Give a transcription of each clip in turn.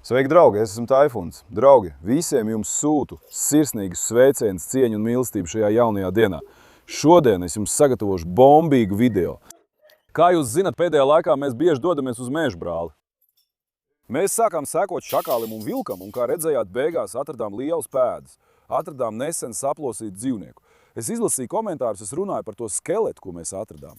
Sveiki, draugi! Es esmu Taifuns. Draugi, visiem jums sūtu sirsnīgus sveicienus, cieņu un mīlestību šajā jaunajā dienā. Šodien es jums sagatavošu bombīgu video. Kā jūs zinat, pēdējā laikā mēs bieži dodamies uz Mežbrāli. Mēs sākām sekot šakālim un vilkam, un kā redzējāt, beigās atradām lielas pēdas. Atradām nesen saplosītu dzīvnieku. Es izlasīju komentārus, es runāju par to skeletu, ko mēs atradām.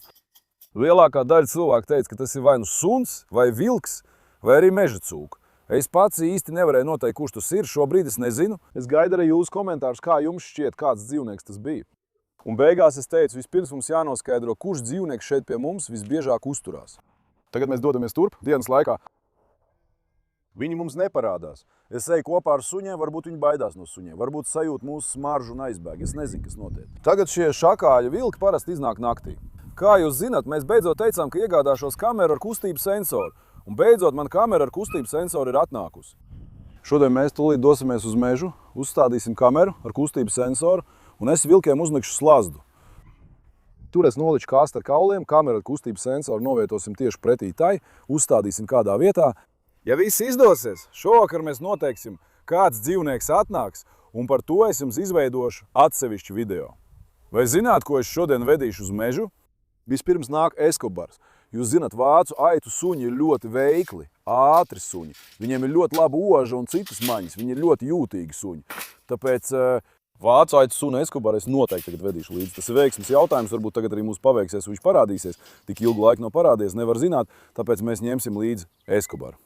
Lielākā daļa cilvēku teica, ka tas ir vai nu suns, vai vilks, vai arī meža cūka. Es pats īsti nevarēju noteikt, kurš tas ir. Šobrīd es nezinu. Es gaidu arī jūsu komentārus, kā jums šķiet, kāds dzīvnieks tas bija. Un beigās es teicu, vispirms mums jānoskaidro, kurš dzīvnieks šeit pie mums visbiežāk uzturās. Tagad mēs dodamies turp dienas laikā. Viņi mums neparādās. Es eju kopā ar suņiem, varbūt viņi baidās no suņiem. Varbūt sajūt mūsu smaržu un aizbēg. Es nezinu, kas notiek. Tagad šie šakāļa vilki parasti iznāk naktī. Kā jūs zināt, mēs beidzot teicām, ka iegādāšos kameru ar kustību sensoru. Un beidzot, man kamera ar kustību sensoru ir atnākusi. Šodien mēs tūlīt dosimies uz mežu, uzstādīsim kameru ar kustību sensoru, un es vilkiem uzlikšu slazdu. Tur es noliču kastu ar kauliem, kameru ar kustību sensoru novietosim tieši pretī tai, uzstādīsim kādā vietā. Ja viss izdosies, šovakar mēs noteiksim, kāds dzīvnieks atnāks, un par to es jums izveidošu atsevišķu video. Vai zināt, ko es šodien vedīšu uz mežu? Vispirms nāk Eskobars. Jūs zināt, vācu aitu suņi ir ļoti veikli, ātri suņi. Viņiem ir ļoti laba oža un citas maņas. Viņi ir ļoti jūtīgi suņi. Tāpēc vācu aitu suni Eskobaru es noteikti tagad vedīšu līdzi. Tas ir veiksmes jautājums, varbūt tagad arī mums paveiksies, viņš parādīsies. Tik ilgu laiku nav parādījies, nevar zināt, tāpēc mēs ņemsim līdzi Eskobaru.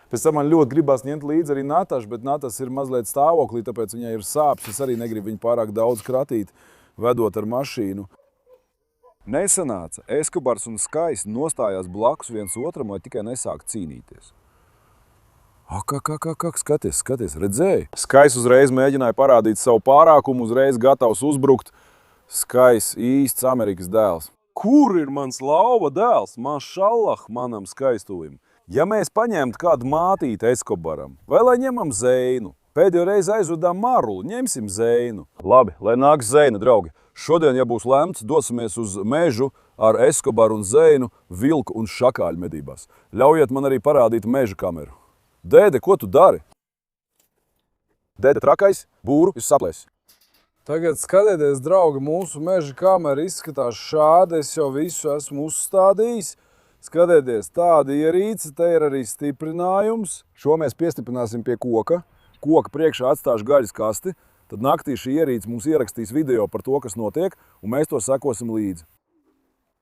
Pēc tam man ļoti gribās ņemt līdzi arī Natašu, bet Natas ir mazliet stāvoklī, tāpēc viņai ir sāpes. Es arī negribu viņu pārāk daudz kratīt, vedot ar mašīnu. Nesanāca. Eskobars un Skais nostājās blakus viens otram, lai tikai nesāk cīnīties. Skaties, redzēji? Skais uzreiz mēģināja parādīt savu pārākumu, uzreiz gatavs uzbrukt. Skais īsts Amerikas dēls. Kur ir mans lauva dēls? Mašallah manam skaistuvim. Ja mēs paņemtu kādu mātīti Eskobaram, vai lai ņemam Zeinu? Pēdējo reizi aizvedām Marulu, ņemsim Zeinu. Labi, lai nāk Zeina, draugi. Šodien, ja būs lemts, dosimies uz mežu ar Eskobaru un Zeinu, vilku un šakāļu medībās. Ļaujiet man arī parādīt meža kameru. Dēde, ko tu dari? Dēde trakais, būru, jūs saplēsi. Tagad skatieties, draugi, mūsu meža kamera izskatās šādi. Es jau visu esmu uzstādījis. Skatieties, tāda ierīce, te ir arī stiprinājums. Šo mēs piestiprināsim pie koka. Koka priekšā atstāšu gaļas kasti. Tad naktī šī ierīce mums ierakstīs video par to, kas notiek, un mēs to sekosim līdzi.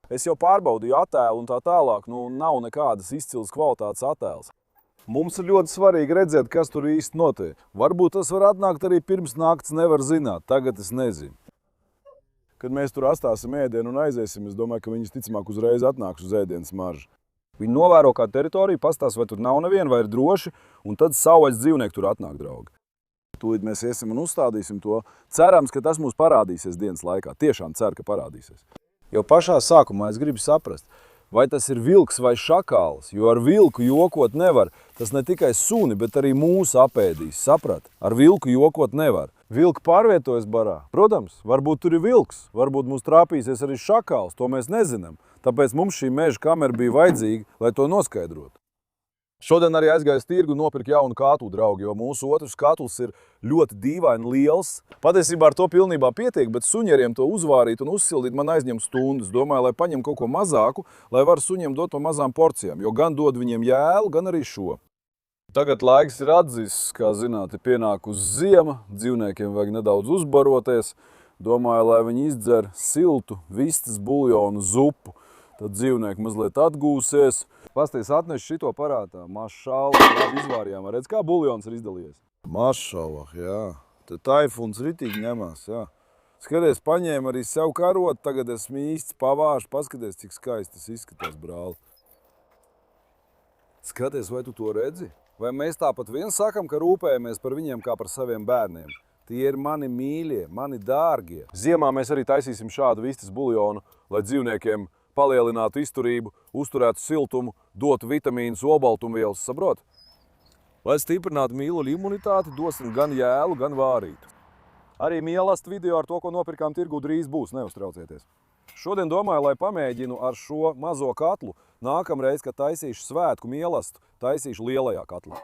Es jau pārbaudīju attēlu un tā tālāk, nav nekādas izcils kvalitātes attēls. Mums ir ļoti svarīgi redzēt, kas tur īsti notiek. Varbūt tas var atnākt arī pirms nakts, nevar zināt, tagad es nezinu. Kad mēs tur atstāsim ēdienu un aiziesim, es domāju, ka viņas ticamāk uzreiz atnāks uz ēdienas smaržu. Viņi novēro kā teritoriju, pastāsta, vai tur nav neviena, vai ir droši, un tad savvaļas dzīvnieki tur atnāk, draugi. Tūlīt mēs iesim un uzstādīsim to. Cerams, ka tas mums parādīsies dienas laikā. Tiešām ceru, ka parādīsies. Jau pašā sākumā es gribu saprast, vai tas ir vilks vai šakāls, jo ar vilku jokot nevar. Tas ne tikai suni, bet arī mūsu apēdīs. Saprat? Ar vilku jokot nevar. Vilki pārvietojas barā. Protams, varbūt tur ir vilks, varbūt mums trāpīsies arī šakāls, to mēs nezinām. Tāpēc mums šī meža kamera bija vajadzīga, lai to noskaidrotu. Šodien arī aizgāju tirgu un nopirku jaunu katlu, draugi, jo mūsu otrs katls ir ļoti dīvaini liels. Patiesībā ar to pilnībā pietiek, bet suņieriem to uzvārīt un uzsildīt man aizņem stundas. Domāju, lai paņem kaut ko mazāku, lai var suņiem dot pa mazām porcijām, jo gan dod viņiem jēlu, gan arī šo. Tagad laiks ir atzīsts, kā zināt, ir pienākusi ziema, dzīvniekiem vajag nedaudz uzbaroties. Domāju, lai viņi izdzer siltu vistas buljonu zupu, tad dzīvnieki mazliet atgūsies. Pasties, atneši šito parātā. Mašallah, labi izvārījām. Redz, kā buljons ir izdalījies? Mašallah, jā. Te Taifuns ritīgi ņemās, jā. Skaties, paņēma arī sev karot, tagad esmu īsts pavāšu. Paskaties, cik skaisti tas izskatās, brāli. Skaties, vai tu to redzi? Vai mēs tāpat vien sakam, ka rūpējamies par viņiem kā par saviem bērniem? Tie ir mani mīļie, mani dārgie. Ziemā mēs arī taisīsim šādu vistas buljonu, lai dzīvniekiem palielinātu izturību, uzturētu siltumu, dotu vitamīnus, olbaltumvielas, saprot? Lai stiprinātu mīluļu imunitāti, dosim gan jēlu, gan vārītu. Arī mīlast video ar to, ko nopirkām tirgu, drīz būs, neuztraucieties. Šodien domāju, lai pamēģinu ar šo mazo katlu, nākamreiz, kad taisīšu svētku mielastu, taisīšu lielajā katlā.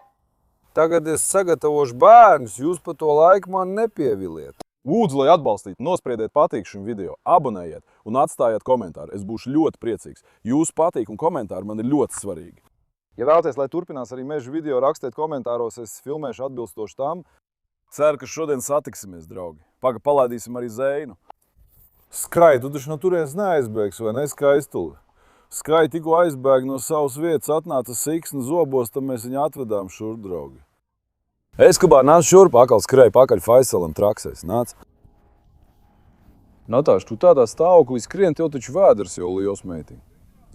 Tagad es sagatavošu bērnus, jūs pa to laiku man nepieviliet. Lūdzu, lai atbalstītu, nospriediet patīk šim video, abonējiet un atstājiet komentāru. Es būšu ļoti priecīgs. Jūsu patīk un komentāri man ir ļoti svarīgi. Ja vēlaties, lai turpinās arī meža video, rakstiet komentāros, es filmēšu atbilstoši tam. Ceru, ka šodien satiksimies, draugi. Palaidīsim arī Zeinu. Skai, tu taču no turienes neaizbēgs, vai ne, Skaistuli? Skai tikko aizbēga no savas vietas, atnāca siksna zobos, tad mēs viņu atvedām šur, draugi. Eskobār, nāc šurp, akal skrēja pakaļ Faisalam traksēs, nāc. Natāš, tu tādā stāvoklī skrien, tev taču vēders jau liels, meitiņ.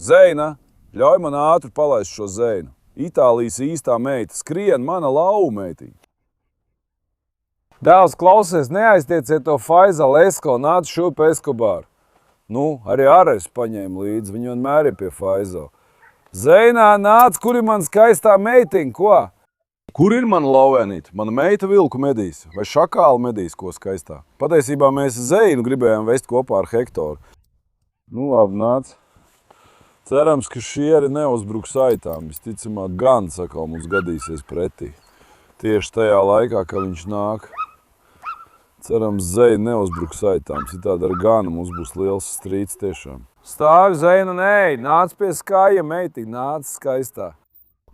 Zeina, ļauj man ātri palaist šo Zeinu. Itālijas īstā meita, skrien mana lauva, meitiņ. Dēls, klausies, neaiztieciet to Faisalu Esko, nāc šurp Eskobār. Nu, arī Ares paņēma līdzi, viņi vienmēr ir pie Faisala. Zeinā, nāc, kur ir man skaistā meitiņa, ko? Kur ir mana lauvēnīte? Mana meita vilku medīs vai šakāla medīs, ko skaistā? Patiesībā mēs Zeinu gribējām vest kopā ar Hektoru. Nu, labi, nāc. Cerams, ka šie arī neuzbruks aitām. Visticamāk, gan sakal mums gadīsies pretī. Tieši tajā laikā, kad viņš nāk. Cerams, Zeina neuzbruks aitām. Citādi ar ganu mums būs liels strīds tiešām. Stāvi, Zeina, nē, nāc pie Skaja meitiņa, nāc skaistā.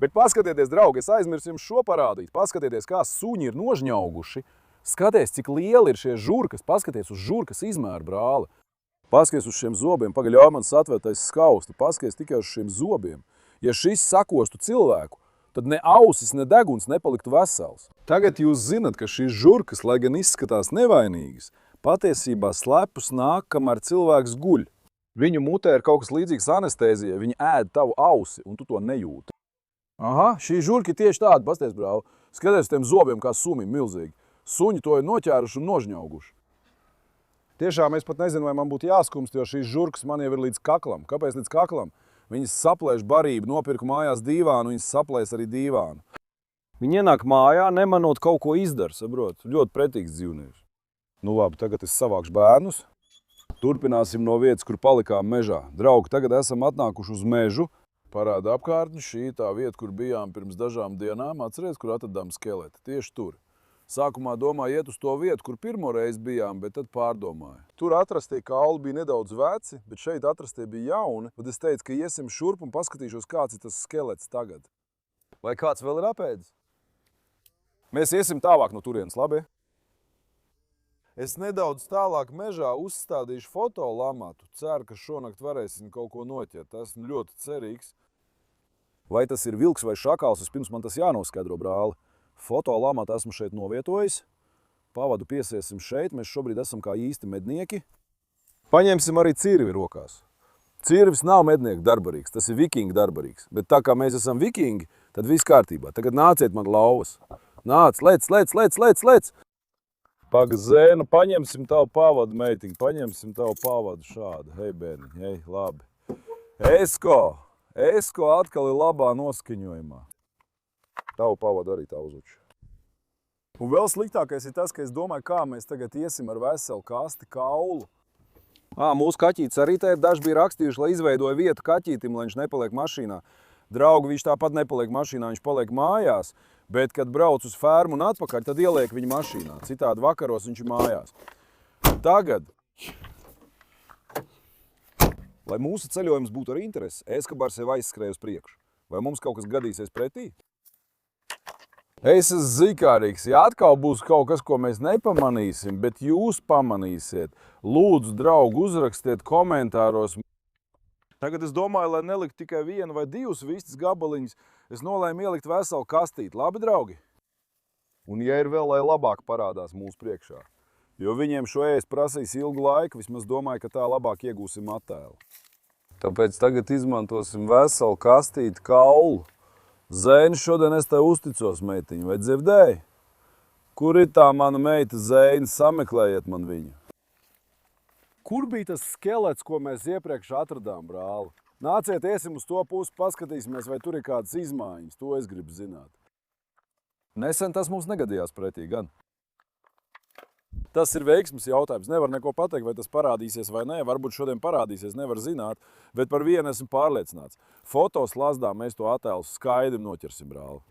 Bet paskatieties, draugi, es aizmirsu jums šo parādīt. Paskatieties, kā suņi ir nožņauguši. Skaties, cik lieli ir šie žurkas. Paskaties uz žurkas izmēru, brāli. Paskaties uz šiem zobiem. Pagaļauj man satvērtais skaustu. Paskaties tikai uz šiem zobiem. Ja šis sakostu cilvēku, tad ne ausis, ne deguns nepaliktu vesels. Tagad jūs zinat, ka šīs žurkas, lai gan izskatās nevainīgas, patiesībā slepus nāk, kamēr cilvēks guļ. Viņu mutē ir kaut kas līdzīgs anestēzijai. Viņi ēd tavu ausi, un tu to nejūti. Aha, šī žurka ir tieši tāda, pasties, brāli. Skaties tiem zobiem kā sumim, milzīgi. Suņi to ir noķēruši un nožņauguši. Tiešām es pat nezinu, vai man būtu jāskumst, jo šīs žurkas man jau ir līdz kaklam. Kāpēc līdz kaklam? Viņas saplēš barību, nopirku mājās dīvānu, viņas saplēs arī dīvānu. Viņi ienāk mājā, nemanot kaut ko izdara, saprot? Ļoti pretīgs dzīvnieks. Nu labi, tagad es savākšu bērnus. Turpināsim no vietas, kur palikām mežā. Draugi, tagad esam atnākuši uz mežu. Parāda apkārtni, šī tā vieta, kur bijām pirms dažām dienām. Atceries, kur atradām skeleti. Tieši tur. Sākumā domāju iet uz to vietu, kur pirmo reizi bijām, bet tad pārdomāju. Tur atrastie kauli bija nedaudz veci, bet šeit atrastie bija jauni. Tad es teicu, ka iesim šurp un paskatīšos, kāds ir tas skelets tagad. Vai kāds vēl ir apēdis? Mēs iesim tālāk no turienes, labi? Es nedaudz tālāk mežā uzstādīšu fotolamatu. Ceru, ka šonakt varēsim kaut ko noķert. Esmu ļoti cerīgs. Vai tas ir vilks vai šakāls, vispirms man tas jānoskaidro, brāli. Fotolamatu esmu šeit novietojis. Pavadu piesiesim šeit. Mēs šobrīd esam kā īsti mednieki. Paņemsim arī cirvi rokās. Cirvis nav mednieku darbarīgs, tas ir vikingu darbarīgs. Bet tā kā mēs esam vikingi, tad viss kārtībā. Tagad nāciet man lauvas. Nāc, lec! Paga, Zēna, paņemsim tavu pavadu, meitiņu, paņemsim tavu pavadu šādu. Hei, bērniņ, hei, labi. Esko atkal ir labā noskaņojumā. Tavu pavadu arī tā uzuču. Un vēl sliktākais ir tas, ka es domāju, kā mēs tagad iesim ar veselu kasti kaulu. Mūsu kaķītis arī te ir daži bija rakstījuši, lai izveidoja vietu kaķītim, lai viņš nepaliek mašīnā. Draugi, viņš tāpat nepaliek mašīnā, viņš paliek mājās. Bet, kad brauc uz fermu un atpakaļ, tad ieliek viņu mašīnā. Citādi vakaros viņš ir mājās. Tagad, lai mūsu ceļojums būtu ar interesi, Eskobārs sev aizskrēja uz priekšu. Vai mums kaut kas gadīsies pretī? Es esmu zikārīgs. Ja atkal būs kaut kas, ko mēs nepamanīsim, bet jūs pamanīsiet, lūdzu, draugi, uzrakstiet komentāros. Tagad es domāju, lai nelikt tikai vienu vai divus vistas gabaliņus, es nolēmu ielikt veselu kastīti. Labi, draugi? Un ja ir vēl, lai labāk parādās mūsu priekšā. Jo viņiem šo ēst prasīs ilgu laiku, vismaz domāju, ka tā labāk iegūsim attēlu. Tāpēc tagad izmantosim veselu kastīti kaulu. Zēni, šodien es tev uzticos, meitiņu, vai dzirdēji? Kur ir tā mana meita Zēni? Sameklējiet man viņu. Kur bija tas skelets, ko mēs iepriekš atradām, brāli? Nāciet, iesim uz to pusi, paskatīsimies, vai tur ir kādas izmaiņas. To es gribu zināt. Nesen tas mums negadījās pretī, gan. Tas ir veiksmes jautājums. Nevar neko pateikt, vai tas parādīsies vai nē. Varbūt šodien parādīsies, nevar zināt. Bet par vienu esmu pārliecināts. Fotos lasdā mēs to attēlu skaidri noķersim, brāli.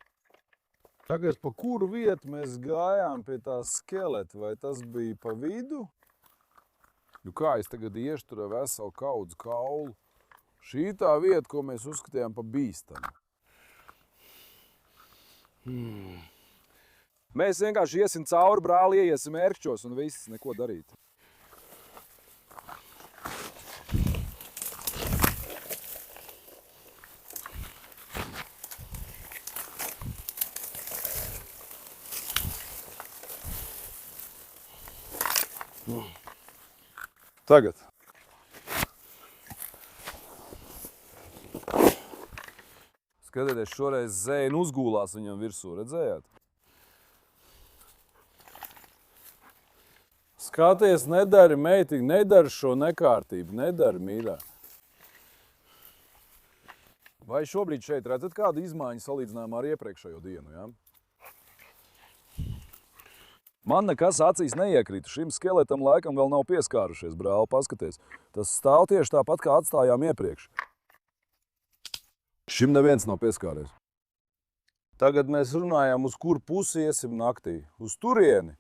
Tagad pa kuru vietu mēs gājām pie tā skeleta, vai tas bija pa vidu? Nu kā es tagad iešu tur ar veselu kaudzi kaulu? Šī tā vieta, ko mēs uzskatījām pa bīstamu. Mēs vienkārši iesim cauri, brāli, iesim ērkšķos un viss, neko darīt. Tagad. Skatieties, šoreiz zēna uzgūlās viņam virsū, redzējāt? Skaties, nedari, meitiņ, nedari šo nekārtību, nedari, mīļā. Vai šobrīd šeit redzat kādu izmaiņu salīdzinājumā ar iepriekšējo dienu, ja? Man nekas acīs neiekrita. Šim skeletam laikam vēl nav pieskārušies, brāl, paskaties. Tas stāv tieši tāpat, kā atstājām iepriekš. Šim neviens nav pieskāries. Tagad mēs runājām, uz kuru pusi iesim naktī. Uz turieni.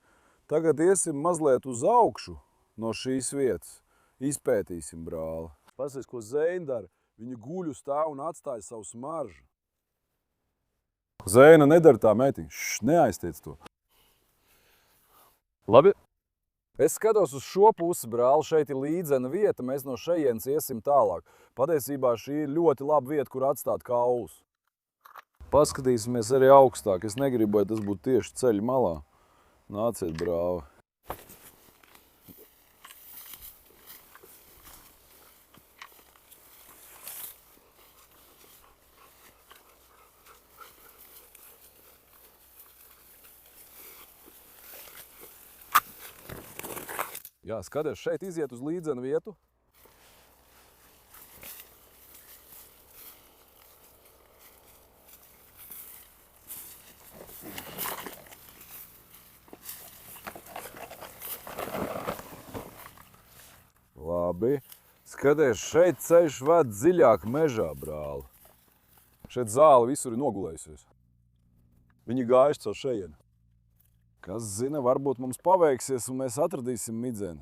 Tagad iesim mazliet uz augšu no šīs vietas. Izpētīsim, brāli. Pasies, ko Zēna dara. Viņa guļu stāv un atstāja savu smaržu. Zēna nedara tā, meitiņ. Neaiztiec to. Labi. Es skatos uz šo pusi, brāli, šeit ir līdzena vieta, mēs no šejienes iesim tālāk. Patiesībā šī ir ļoti laba vieta, kur atstāt kaulus. Paskatīsimies arī augstāk. Es negribu, lai tas būtu tieši ceļa malā. Nāciet, brāli. Jā, skaties, šeit iziet uz līdzenu vietu. Labi. Skaties, šeit ceļš ved dziļāk mežā, brāli. Šeit zāle visur ir nogulējusies. Viņi gājuši caur šejieni. Kas zina, varbūt mums paveiksies un mēs atradīsim midzeni.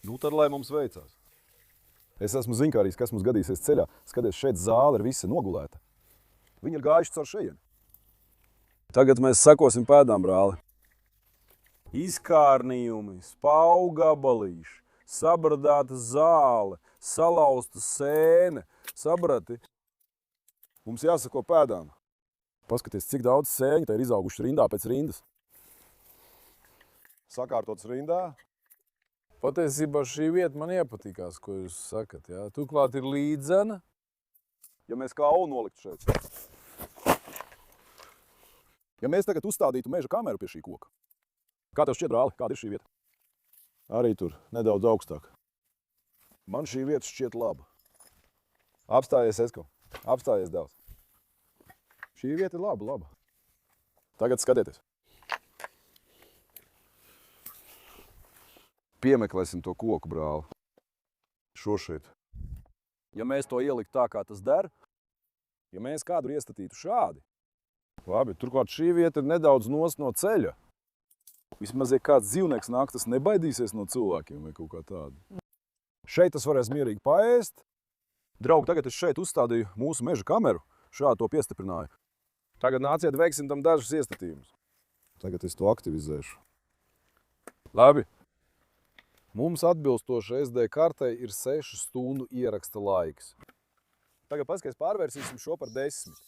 Nu, tad lai mums veicās. Es esmu zinkārīgs, kas mums gadīsies ceļā. Skaties, šeit zāle ir visa nogulēta. Viņi ir gājuši caur šejieni. Tagad mēs sekosim pēdām, brāli. Izkārnījumi, spaugu gabalīši, sabradāta zāle, salauzta sēne. Saprati? Mums jāsako pēdām. Paskaties, cik daudz sēņu te ir izauguši rindā pēc rindas. Sakārtots rindā. Patiesībā šī vieta man iepatīkās, ko jūs sakat. Jā. Turklāt ir līdzena. Ja mēs kaulu noliktu šeit. Ja mēs tagad uzstādītu meža kameru pie šī koka. Kā tev šķiet, brāli, kāda ir šī vieta? Arī tur, nedaudz augstāk. Man šī vieta šķiet laba. Apstājies, Esko. Apstājies, dēls. Šī vieta ir laba. Tagad skatieties. Piemeklēsim to koku, brāli. Šo šeit. Ja mēs to ieliktu tā, kā tas der, ja mēs kādu iestatītu šādi, labi, turklāt šī vieta ir nedaudz nost no ceļa. Vismaz, ja kāds dzīvnieks nāk, tas nebaidīsies no cilvēkiem vai kaut kā tāda. Šeit tas varēs mierīgi paēst. Draugi, tagad es šeit uzstādīju mūsu meža kameru, šādi to piestiprināju. Tagad nāciet, veiksim tam dažus iestatījumus. Tagad es to aktivizēšu. Labi. Mums atbilstoši SD kartei ir 6 stundu ieraksta laiks. Tagad paskaties, pārvērsīsim šo par 10.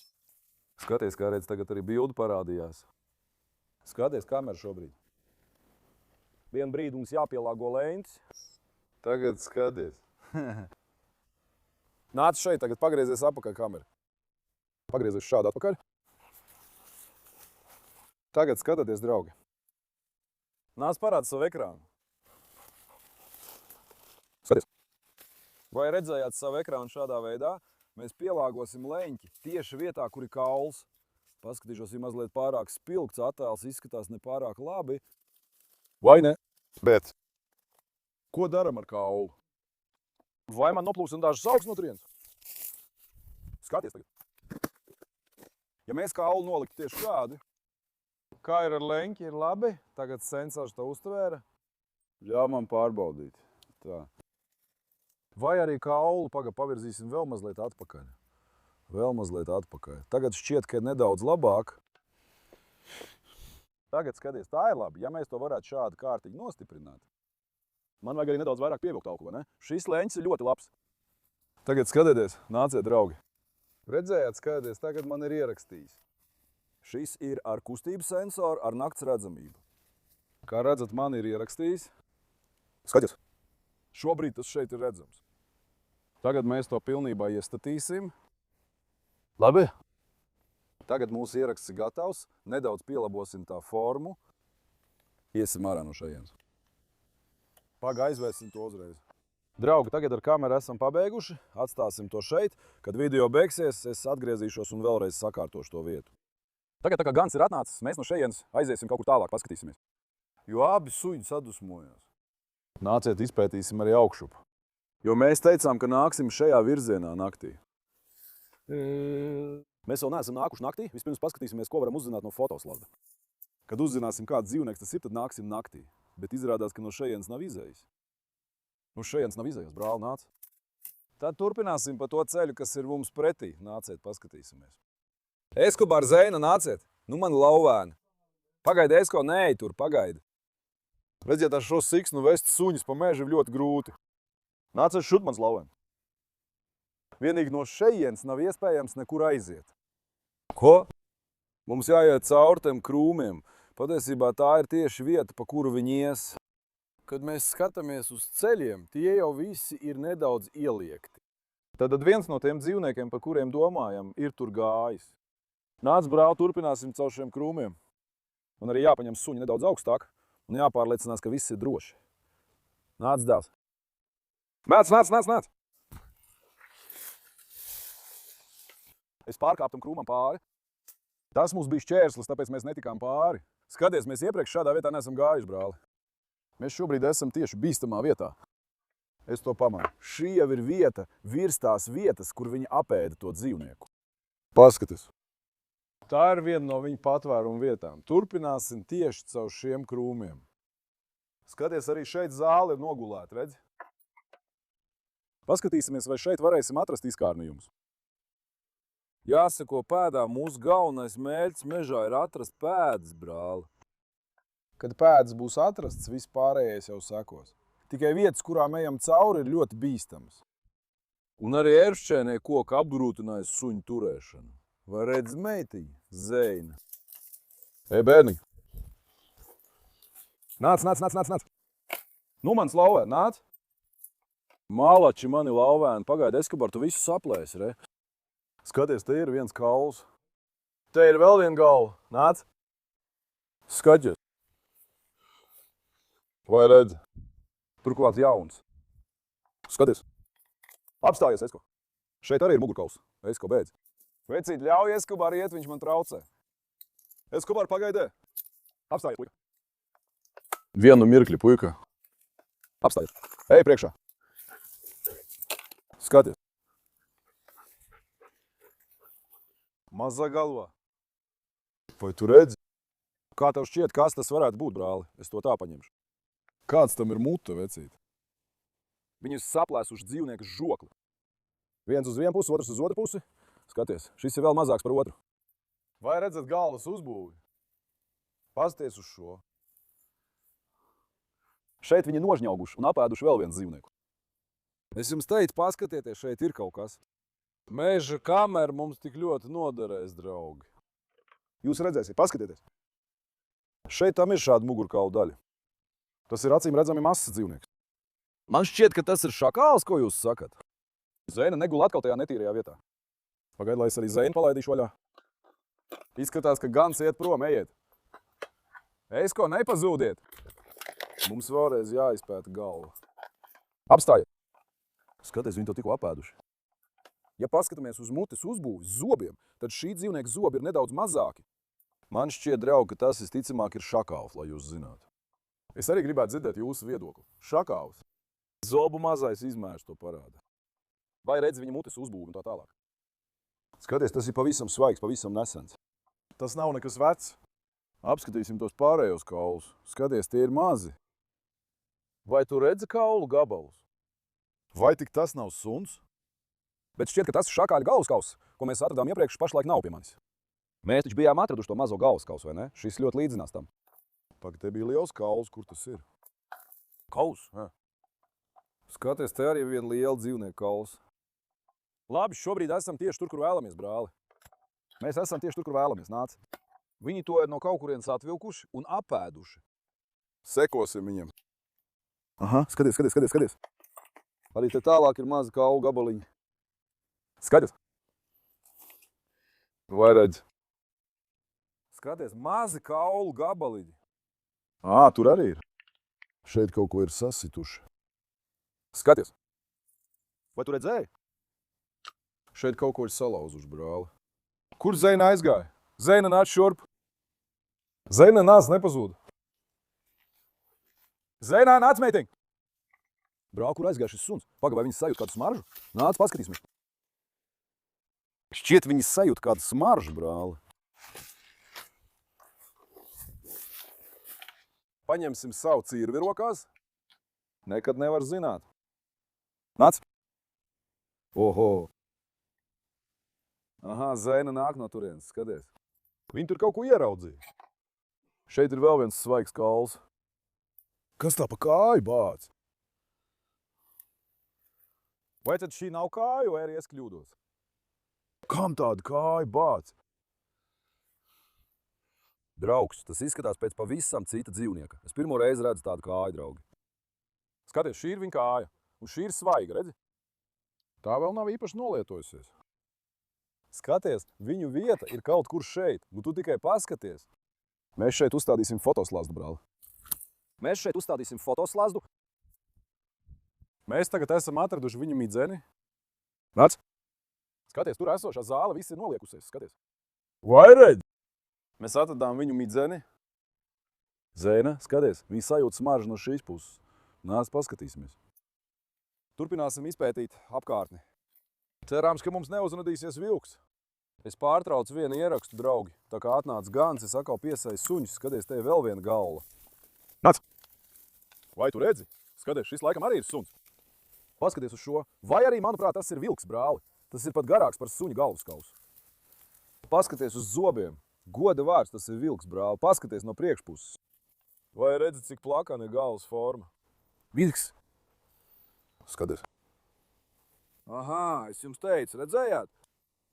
Skaties, kā redz, tagad arī bildi parādījās. Skaties kameru šobrīd. Vienu brīdi mums jāpielāgo lēņas. Tagad skaties. Nāc šeit, tagad pagriezies apakaļ kameru. Pagriezies šādi atpakaļ. Tagad skatieties, draugi. Nāc parāda savu ekrānu. Skaties. Vai redzējāt savu ekrānu šādā veidā? Mēs pielāgosim leņķi tieši vietā, kur ir kauls. Paskatīšos, ja mazliet pārāk spilgts attēls, izskatās nepārāk labi. Vai ne? Bet. Ko daram ar kaulu? Vai man noplūksim dažas augs no turienes? Skaties tagad. Ja mēs kaulu noliktu tieši šādi, Kā ir ar leņķi? Ir labi? Tagad sensors to uztvēra. Ļauj man pārbaudīt. Tā. Vai arī kaulu pavirzīsim vēl mazliet atpakaļ. Vēl mazliet atpakaļ. Tagad šķiet, ka ir nedaudz labāk. Tagad skaties, tā ir labi. Ja mēs to varētu šādi kārtīgi nostiprināt. Man vajag arī nedaudz vairāk pievilkt auku, vai ne? Šis leņķis ir ļoti labs. Tagad skatieties, nāciet, draugi. Redzējāt, skatieties, tagad man ir ierakstījis. Šis ir ar kustības sensoru, ar nakts redzamību. Kā redzat, man ir ierakstījis. Skaties. Šobrīd tas šeit ir redzams. Tagad mēs to pilnībā iestatīsim. Labi. Tagad mūsu ieraksts ir gatavs. Nedaudz pielabosim tā formu. Iesim ārā no šejienes. Paga, aizvērsim to uzreiz. Draugi, tagad ar kameru esam pabeiguši. Atstāsim to šeit. Kad video beigsies, es atgriezīšos un vēlreiz sakārtošu to vietu. Tagad, tā kā gans ir atnācis, mēs no šejienes aiziesim kaut kur tālāk, paskatīsimies. Jo abi suņi sadusmojās. Nāciet, izpētīsim arī augšup. Jo mēs teicām, ka nāksim šajā virzienā naktī. Mēs vēl neesam nākuši naktī. Vispirms paskatīsimies, ko varam uzzināt no fotoslazda. Kad uzzināsim, kāds dzīvnieks tas ir, tad nāksim naktī. Bet izrādās, ka no šejienes nav izējas. No šejienes nav izējas, brāl, nāc. Tad turpināsim pa to ceļu, kas ir mums pretī. Nāciet, paskatīsimies. Eskobar, Zeina, nāciet. Nu man lauvēni. Pagaidi, Esko, neej tur, pagaidi. Redziet, ar šo siksnu vest suņus pa mežu ir ļoti grūti. Nāciet šut, mans lauvēn. Vienīgi no šejienes nav iespējams nekur aiziet. Ko? Mums jāiet caur tiem krūmiem. Patiesībā tā ir tieši vieta, pa kuru viņi ies. Kad mēs skatāmies uz ceļiem, tie jau visi ir nedaudz ieliekti. Tad viens no tiem dzīvniekiem, par kuriem domājam, ir tur gājis. Nāc, brāl, turpināsim caur šiem krūmiem. Man arī jāpaņem suņi nedaudz augstāk un jāpārliecinās, ka viss ir droši. Nāc, dēls. Nāc! Es pārkāptam krūmam pāri. Tas mums bija šķērslis, tāpēc mēs netikām pāri. Skaties, mēs iepriekš šādā vietā neesam gājuši, brāli. Mēs šobrīd esam tieši bīstamā vietā. Es to pamanu. Šī jau ir vieta virs tās vietas, kur viņi apēda to dzīvnieku. Paskaties. Tā ir viena no viņa patvērumu vietām. Turpināsim tieši caur šiem krūmiem. Skaties, arī šeit zāle ir nogulēta, redzi? Paskatīsimies, vai šeit varēsim atrast izkārnījumus. Jāsako pēdām, mūsu galvenais mērķis mežā ir atrast pēdas, brāli. Kad pēdas būs atrasts, viss pārējais jau sekos. Tikai vietas, kurām ejam cauri, ir ļoti bīstamas. Un arī ēršķēnie koki apgrūtināja suņu turēšanu. Vai redz meitiņu? Zeina. Ej, bērni! Nāc! Nu, mans lauvēn, nāc! Mālači mani lauvēni, pagaidi, Eskobar, tu visu saplēsi, re? Skaties, te ir viens kauls. Te ir vēl viena galva. Nāc! Skaties! Vai redzi? Turklāt jauns. Skaties! Apstājies, Esko! Šeit arī ir mugurkauls. Esko, beidz! Vecīt, ļauj Eskobar iet, viņš man traucē. Eskobar, pagaidē! Apstājies, puika! Vienu mirkli, puika! Apstājies! Ej priekšā! Skaties! Mazā galvā. Vai tu redzi? Kā tev šķiet, kas tas varētu būt, brāli? Es to tā paņemšu. Kāds tam ir mute, vecīt? Viņi ir saplēsuši dzīvnieku žokli. Viens uz vienu pusi, otrs uz otru pusi. Skaties, šis ir vēl mazāks par otru. Vai redzat galvas uzbūvi? Pasties uz šo. Šeit viņi nožņauguši un apēduši vēl vienu dzīvnieku. Es jums teicu, paskatieties, šeit ir kaut kas. Meža kamera mums tik ļoti noderēs, draugi. Jūs redzēsiet, paskatieties. Šeit tam ir šāda mugurkaula daļa. Tas ir acīm redzami mazs dzīvnieks. Man šķiet, ka tas ir šakāls, ko jūs sakat. Zeina negula atkal tajā netīrajā vietā. Pagaid, lai es arī Zeinu palaidīšu vaļā. Izskatās, ka gans iet prom, ejiet. Esko, nepazūdiet. Mums vēlreiz jāizpēta galva. Apstājiet. Skaties, viņi to tikko apēduši. Ja paskatāmies uz mutes uzbūvi, zobiem, tad šī dzīvnieka zobi ir nedaudz mazāki. Man šķiet, draugi, ka tas visticamāk ir šakāls, lai jūs zinātu. Es arī gribētu dzirdēt jūsu viedokli. Šakāls. Zobu mazais izmērs to parāda. Vai redz viņa mutes uzbūvi un tā tālāk? Skaties, tas ir pavisam svaigs, pavisam nesens. Tas nav nekas vecs. Apskatīsim tos pārējos kaulus. Skaties, tie ir mazi. Vai tu redzi kaulu gabalus? Vai tik tas nav suns? Bet šķiet, ka tas šakāļa galvaskauss, ko mēs atradām iepriekš, pašlaik nav pie manis. Mēs taču bijām atraduši to mazo galvaskausu, vai ne? Šis ļoti līdzinās tam. Pag, te bija liels kauls, kur tas ir? Kauls? Skaties, te arī viena liela dzīvnieku kauls. Labi, šobrīd esam tieši tur, kur vēlamies, brāli. Mēs esam tieši tur, kur vēlamies, nāc. Viņi to ir no kaut kurienes atvilkuši un apēduši. Sekosim viņam. Aha, skaties. Arī te tālāk ir mazi kaulu gabaliņi. Skaties. Vai redz? Skaties, mazi kaulu gabaliņi. Tur arī ir. Šeit kaut ko ir sasituši. Skaties. Vai tu redzēji? Šeit kaut ko ir salauzuši, brāli. Kur Zeina aizgāja? Zeina nāc šurp. Zeina nāc nepazūda. Zeinā nāc, meitiņ! Brāl, kur aizgāja šis suns? Paga, vai viņas sajūt kādu smaržu? Nāc, paskatīsimies. Šķiet, viņas sajūt kādu smaržu, brāli. Paņemsim savu cirvi rokās. Nekad nevar zināt. Nāc. Oho. Aha, Zeina nāk no turienes, skaties. Viņi tur kaut ko ieraudzīja. Šeit ir vēl viens svaigs kauls. Kas tā pa kāju bāc? Vai tad šī nav kāja, vai arī es kļūdos? Kam tāda kāja bāc? Draugs, tas izskatās pēc pavisam cita dzīvnieka. Es pirmo reizi redzu tādu kāju, draugi. Skaties, šī ir viņa kāja, un šī ir svaiga, redzi? Tā vēl nav īpaši nolietojusies. Skaties, viņu vieta ir kaut kur šeit. Nu tu tikai paskaties. Mēs šeit uzstādīsim fotoslazdu, brāli. Mēs tagad esam atraduši viņu midzeni. Nāc. Skaties, tur esošā zāle viss ir noliekusies, skaties. Vai redz? Mēs atradām viņu midzeni. Zeina, skaties, viņa sajūt smaržu no šīs puses. Nāc, paskatīsimies. Turpināsim izpētīt apkārtni. Cerāms, ka mums neuzrādīsies vilks. Es pārtraucu vienu ierakstu, draugi. Tā kā atnāca gans, es atkal piesaistu suņus. Skaties, te ir vēl viena galva. Nāc! Vai tu redzi? Skaties, šis laikam arī ir suns. Paskaties uz šo. Vai arī, manuprāt, tas ir vilks, brāli. Tas ir pat garāks par suņa galvaskausu. Paskaties uz zobiem. Goda vārds, tas ir vilks, brāli. Paskaties no priekšpuses. Vai redzi, cik plakana ir galvas forma? Vilks. Skaties. Aha, es jums teicu, redzējāt?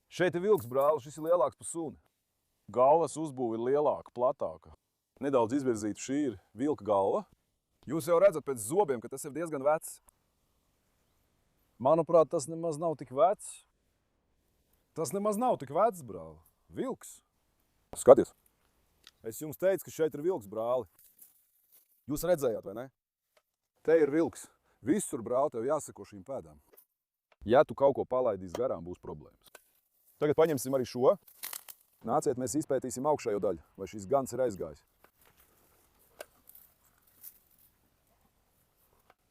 Šeit ir vilks, brāli, šis ir lielāks par suni. Galvas uzbūve ir lielāka, platāka. Nedaudz izvirzīta šī ir vilka galva. Jūs jau redzat pēc zobiem, ka tas ir diezgan vecs. Manuprāt, tas nemaz nav tik vecs. Tas nemaz nav tik vecs, brāli. Vilks. Skaties. Es jums teicu, ka šeit ir vilks, brāli. Jūs redzējāt, vai ne? Te ir vilks. Visur, brāli, tev jāseko šīm pēdām. Ja tu kaut ko palaidīs garām, būs problēmas. Tagad paņemsim arī šo. Nāciet, mēs izpētīsim augšējo daļu, vai šis gans ir aizgājis.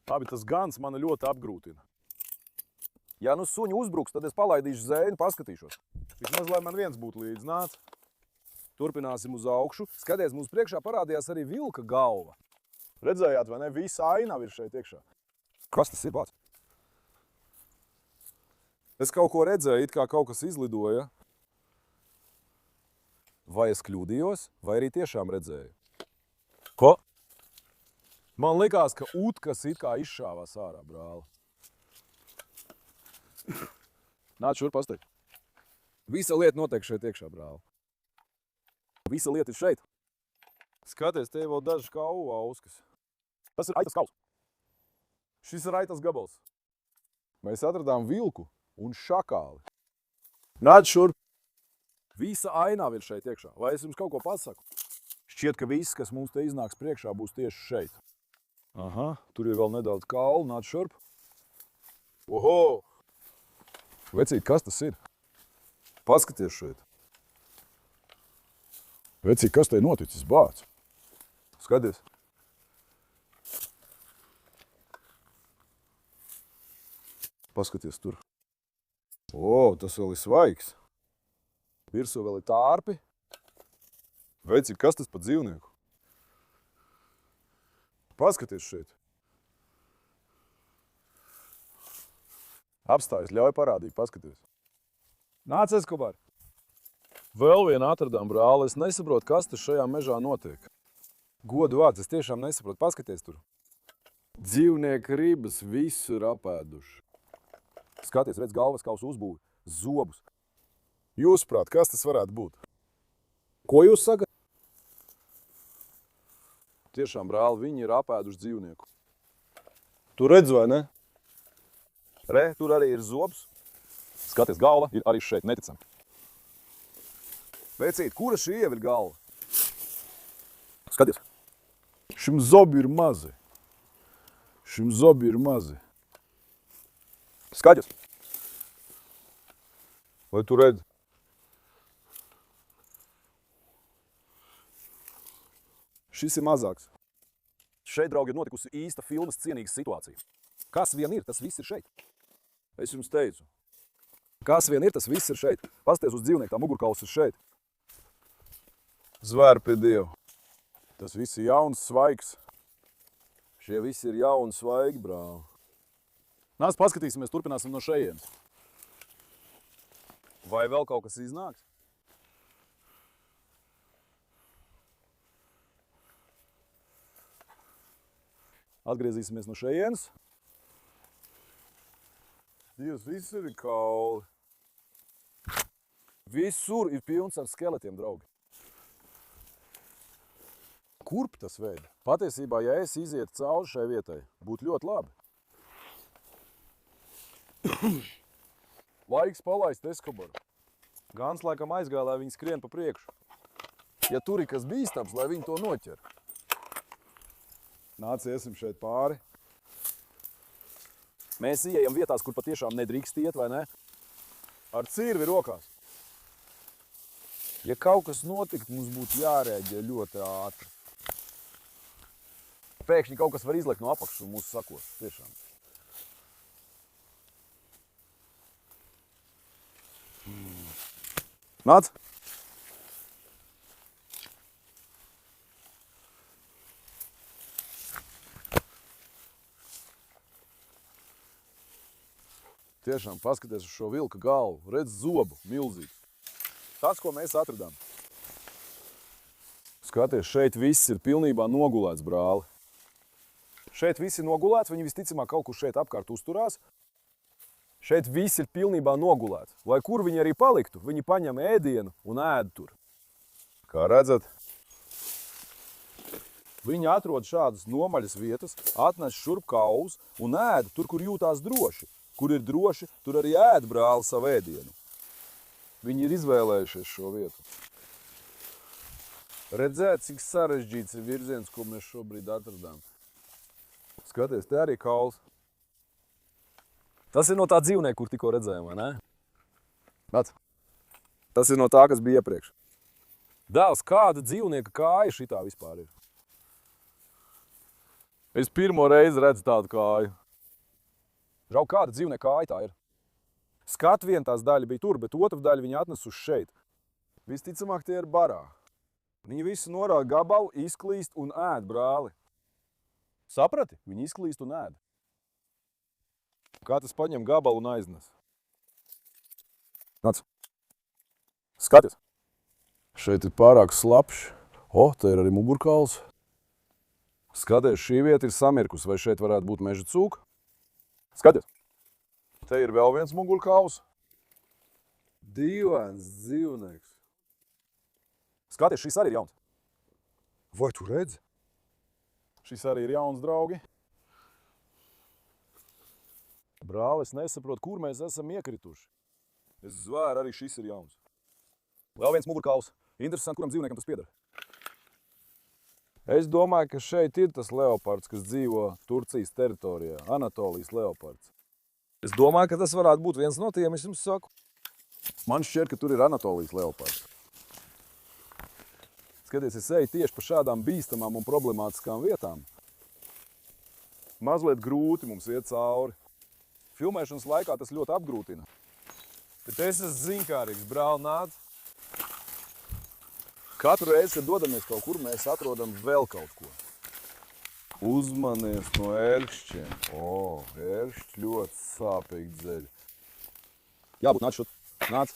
Labi, tas gans mani ļoti apgrūtina. Ja nu suņi uzbruks, tad es palaidīšu Zeinu, paskatīšos. Vismaz, lai man viens būtu līdz, nāc. Turpināsim uz augšu. Skaties, mums priekšā parādījās arī vilka galva. Redzējāt, vai ne? Visa ainava ir šeit iekšā. Kas tas ir, bāc? Es kaut ko redzēju, it kā kaut kas izlidoja. Vai es kļūdījos, vai arī tiešām redzēju? Ko? Man likās, ka utkas it kā izšāvās ārā, brāli. Nāc šur pasteik. Visa lieta notiek šeit iekšā, brāli. Visa lieta ir šeit. Skaties, te vēl dažas kaulu auskas. Tas ir aitas kauls. Šis ir aitas gabals. Mēs atradām vilku un šakāli. Nāc šurp. Visa ainava ir šeit iekšā. Vai es jums kaut ko pasaku? Šķiet, ka viss, kas mums te iznāks priekšā, būs tieši šeit. Aha, tur ir vēl nedaudz kaulu. Nāc šurp. Oho! Vecīt, kas tas ir? Paskaties šeit. Vecīt, kas te ir noticis, bāc? Skaties. Paskaties tur. O, tas vēl ir svaigs. Virsū vēl ir tārpi. Veici, kas tas pa dzīvnieku? Paskaties šeit. Apstājas, ļauj parādīt, paskaties. Nāc, Eskobar! Vēl vienu atradām, brāli. Es nesaprotu, kas tas šajā mežā notiek. Godu vārds, es tiešām nesaprotu. Paskaties tur. Dzīvnieki ribas visur apēduši. Skaties, redz galvas kausu uzbūvi, zobus. Jūsuprāt, kas tas varētu būt? Ko jūs sakat? Tiešām, brāli, viņi ir apēduši dzīvnieku. Tu redz, vai ne? Re, tur arī ir zobs. Skaties, galva ir arī šeit, neticam. Vecīt, kura šī ieva ir galva? Skaties. Šim zobi ir mazi. Šim zobi ir mazi. Skaties. Vai tu redzi? Šis ir mazāks. Šeit, draugi, ir notikusi īsta filmas cienīga situācija. Kas vien ir, tas viss ir šeit. Es jums teicu. Kas vien ir, tas viss ir šeit. Pasties uz dzīvnieku, tā mugurkauls ir šeit. Zvēr pie Dieva. Tas viss ir jauns, svaigs. Šie visi ir jauni, svaigi, brāli. Nāc, paskatīsimies, turpināsim no šejienes. Vai vēl kaut kas iznāks? Atgriezīsimies no šejienes. Dievs, visur ir kauli. Visur ir pilns ar skeletiem, draugi. Kurp tas veida? Patiesībā, ja es izietu cauri šai vietai, būtu ļoti labi. Laiks palaist Eskobaru. Gans laikam aizgāja, lai viņi skrien pa priekšu. Ja tur ir kas bīstams, lai viņi to noķer. Nāc, iesim šeit pāri. Mēs ieejam vietās, kur patiešām nedrīkst iet, vai ne? Ar cirvi rokās. Ja kaut kas notikt, mums būtu jārēģē ļoti ātri. Pēkšņi kaut kas var izlekt no apakšas un mūs sakos. Tiešām. Nāc! Tiešām, paskaties uz šo vilka galvu. Redz zobu, milzīgs. Tas, ko mēs atradām. Skaties, šeit viss ir pilnībā nogulēts, brāli. Šeit viss ir nogulēts, viņi visticamāk kaut kur šeit apkārt uzturās. Šeit viss ir pilnībā nogulēts. Lai kur viņi arī paliktu, viņi paņem ēdienu un ēd tur. Kā redzat, viņi atrod šādas nomaļas vietas, atnes šurp kaulus un ēd tur, kur jūtās droši. Kur ir droši, tur arī ēd, brāli, savu ēdienu. Viņi ir izvēlējušies šo vietu. Redzēt, cik sarežģīts ir virziens, ko mēs šobrīd atradām. Skaties, te arī kauls. Tas ir no tā dzīvnieka, kur tikko redzējām, vai ne? Nāc. Tas ir no tā, kas bija iepriekš. Dēls, kāda dzīvnieka kāja šitā vispār ir? Es pirmo reizi redzu tādu kāju. Draugi, kāda dzīvnieka kāja tā ir? Skat vien tās daļa bija tur, bet otru daļu viņi atnes uz šeit. Visticamāk, tie ir barā. Viņi visi norāda gabalu, izklīst un ēd, brāli. Saprati? Viņi izklīst un ēd. Kā tas paņem gabalu un aiznes? Nāc. Skaties. Šeit ir pārāk slapšs. O, te ir arī mugurkauls. Skaties, šī vieta ir samirkus. Vai šeit varētu būt meža cūka? Skaties. Te ir vēl viens mugurkauls. Dīvains dzīvnieks. Skaties, šis arī ir jauns. Vai tu redzi? Šis arī ir jauns, draugi. Brāli, es nesaprotu, kur mēs esam iekrituši. Es zvēru, arī šis ir jauns. Vēl viens mugurkauls. Interesanti, kuram dzīvniekam tas pieder. Es domāju, ka šeit ir tas leopards, kas dzīvo Turcijas teritorijā. Anatolijas leopards. Es domāju, ka tas varētu būt viens no tiem, es jums saku. Man šķiet, ka tur ir Anatolijas leopards. Skaties, es eju tieši pa šādām bīstamām un problemātiskām vietām. Mazliet grūti mums iet cauri. Filmēšanas laikā tas ļoti apgrūtina. Bet es esmu zinkārīgs, brāl, nāc. Katru reizi, kad dodamies kaut kur, mēs atrodam vēl kaut ko. Uzmanies no ērkšķiem. Ērkšķi ļoti sāpīgi dzeļ. Jābūt, nāc šut. Nāc.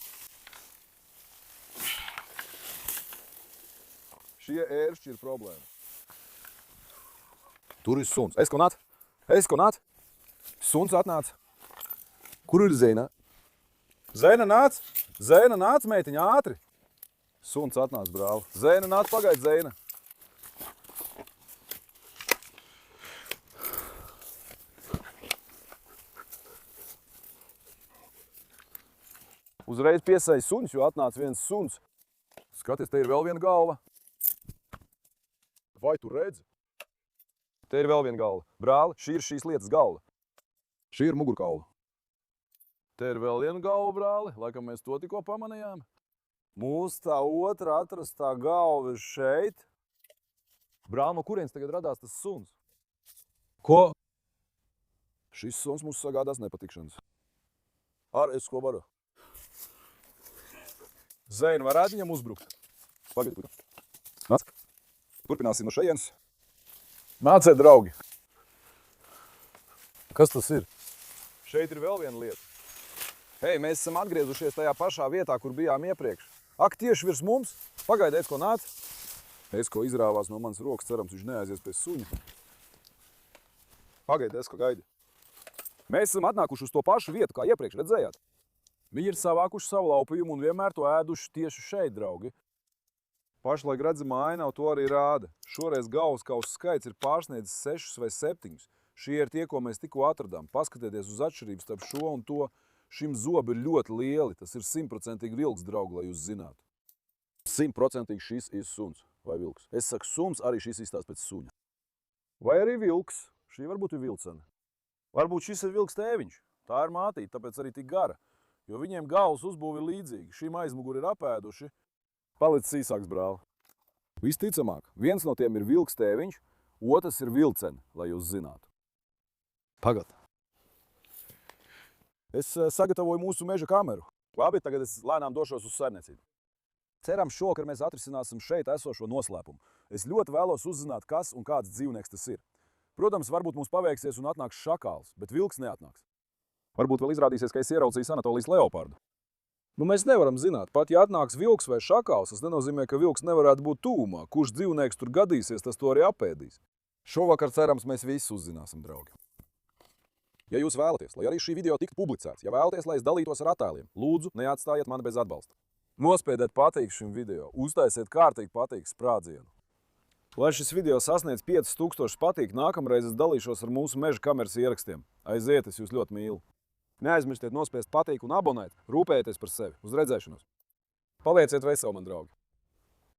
Šie ērkšķi ir problēma. Tur ir suns. Eskonāt. Suns atnāc. Kur ir Zeina? Zeina nāc. Zeina nāc, meitiņa, ātri. Suns atnāc, brāl. Zeina nāc, pagaid, Zeina. Uzreiz piesaist suņus, jo atnāca viens suns. Skaties, te ir vēl viena galva. Vai tu redzi? Te ir vēl viena galva. Brāli, šī ir šīs lietas galva. Šī ir mugurkaula. Te ir vēl viena galva, brāli. Laikam mēs to tikko pamanījām. Mūsu tā otra atrastā galva ir šeit. Brāli, no kurienes tagad radās tas suns? Ko? Šis suns mums sagādās nepatikšanas. Es ko varu? Zeina, varētu viņam uzbrukt? Pagaid, nāc. Turpināsim no šejienes. Nāciet, draugi. Kas tas ir? Šeit ir vēl viena lieta. Hei, mēs esam atgriezušies tajā pašā vietā, kur bijām iepriekš. Ak, tieši virs mums. Pagaid, Esko nāc. Esko izrāvās no manas rokas, cerams, viņš neaizies pie suņa. Pagaid, Esko, gaidi. Mēs esam atnākuši uz to pašu vietu, kā iepriekš, redzējāt? Viņi ir savākuši savu laupījumu un vienmēr to ēduši tieši šeit, draugi. Pašlaik redzamā ainava to arī rāda. Šoreiz galvaskausu skaits ir pārsniedzis 6 vai 7. Šie ir tie, ko mēs tikko atradām. Paskatieties uz atšķirības starp šo un to. Šim zobi ir ļoti lieli. Tas ir 100% vilks, draugi, lai jūs zinātu. 100% šis ir suns vai vilks. Es saku suns, arī šis izstās pēc suņa. Vai arī vilks. Šī varbūt ir vilcene. Varbūt šis ir vilks tēviņš. Tā ir mātīte, tāpēc arī tik gara. Jo viņiem galvas uzbūvi ir līdzīgi. Šīm aizmuguri ir apēduši. Palicis īsāks, brāli. Visticamāk, viens no tiem ir vilks tēviņš, otrs ir vilcene, lai jūs zinātu. Pagad. Es sagatavoju mūsu meža kameru. Labi, tagad es lēnām došos uz saimniecību. Cerams, šovakar mēs atrisināsim šeit esošo noslēpumu. Es ļoti vēlos uzzināt, kas un kāds dzīvnieks tas ir. Protams, varbūt mums paveiksies un atnāks šakāls, bet vilks neatnāks. Varbūt vēl izrādīsies, ka es ieraudzīju Anatolijas leopardu. Mēs nevaram zināt, pat ja atnāks vilks vai šakāls, tas nenozīmē, ka vilks nevarētu būt tūmā. Kurš dzīvnieks tur gadīsies, tas to arī apēdīs. Šovakar, cerams, mēs visi uzzināsim, draugi. Ja jūs vēlaties, lai arī šī video tiktu publicēts, ja vēlaties, lai es dalītos ar attēliem, lūdzu, neatstājiet mani bez atbalsta. Nospiediet patīk šim video, uztaisiet kārtīgi patīk sprādzienu. Lai šis video sasniedz 5000 patīk, nākamreiz es dalīšos ar mūsu meža kameras ierakstiem. Aiziet, es jūs ļoti mīlu. Neaizmirstiet nospiest patīk un abonēt, rūpējieties par sevi. Uz redzēšanos. Palieciet veseli, man draugi!